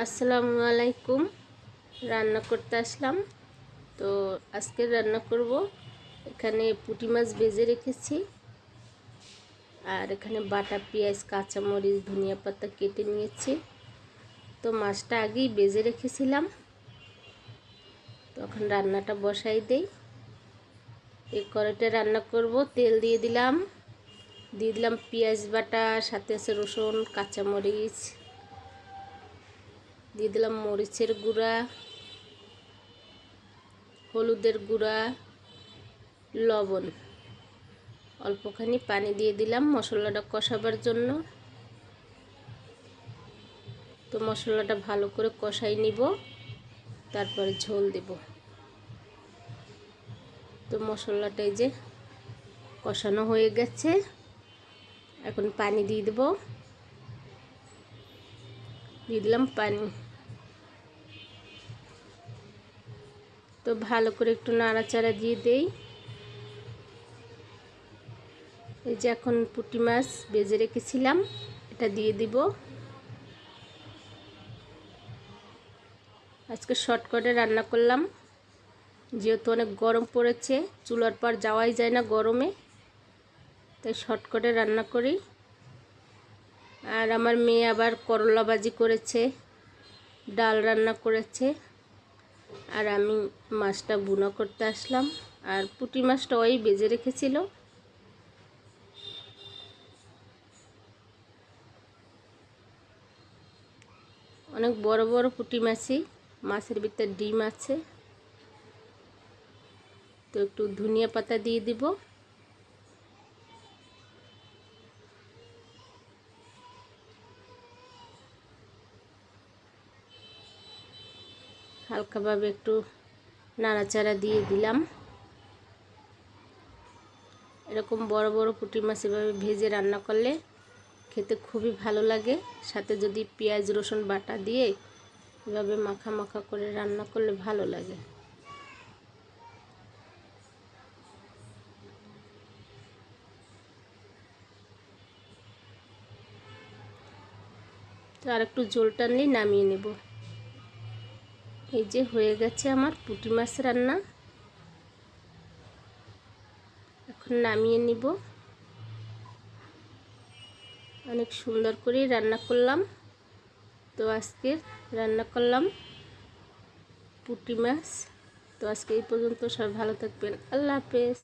আসসালামু আলাইকুম। রান্না করতে আসলাম। তো আজকে রান্না করব, এখানে পুঁটি মাছ ভেজে রেখেছি, আর এখানে বাটা পেঁয়াজ, কাঁচামরিচ, ধনিয়া পাতা কেটে নিয়েছি। তো মাছটা আগেই ভেজে রেখেছিলাম। তখন রান্নাটা বসাই দেই। এই কড়াইতে রান্না করব। তেল দিয়ে দিলাম পেঁয়াজ বাটা, সাথে আছে রসুন, কাঁচামরিচ, দিয়ে দিলাম মরিচের গুঁড়া, হলুদের গুঁড়া, লবণ, অল্পখানি পানি দিয়ে দিলাম মশলাটা কষাবার জন্য। তো মশলাটা ভালো করে কষাই নিব, তারপরে ঝোল দেব। তো মশলাটা এই যে কষানো হয়ে গেছে, এখন পানি দিয়ে দেব। দিয়ে দিলাম পানি। তো ভালো করে একটু নাড়াচাড়া দিয়ে দেই। এই যে এখন পুঁটি মাছ ভেজে রেখেছিলাম, এটা দিয়ে দিব। আজকে শর্টকাটে রান্না করলাম, যেহেতু অনেক গরম পড়েছে, চুলার পার যাওয়াই যায় না গরমে, তাই শর্টকাটে রান্না করি। আর আমার মেয়ে আবার করলা ভাজি করেছে, ডাল রান্না করেছে, আর আমি মাছটা ভুনা করতে আসলাম। আর পুঁটি মাছটা ওই ভেজে রেখেছিল। অনেক বড় বড় পুঁটি মাছই, মাছের ভিতরে ডিম আছে। তো একটু ধনিয়া পাতা দিয়ে দিব। হালকাভাবে একটু নাড়াচাড়া দিয়ে দিলাম। এরকম বড় বড় পুঁটি মাছ এভাবে ভেজে রান্না করলে খেতে খুবই ভালো লাগে। সাথে যদি পেঁয়াজ রসুন বাটা দিয়ে এভাবে মাখা মাখা করে রান্না করলে ভালো লাগে। তো আর একটু ঝোল টানলেই নামিয়ে নেব। এই যে হয়ে গেছে আমার পুঁটি মাছ রান্না, এখন নামিয়ে নিব। অনেক সুন্দর করে রান্না করলাম। তো আজকে রান্না করলাম পুঁটি মাছ। তো আজকে এই পর্যন্ত, সবাই ভালো থাকবেন। আল্লাহ হাফেজ।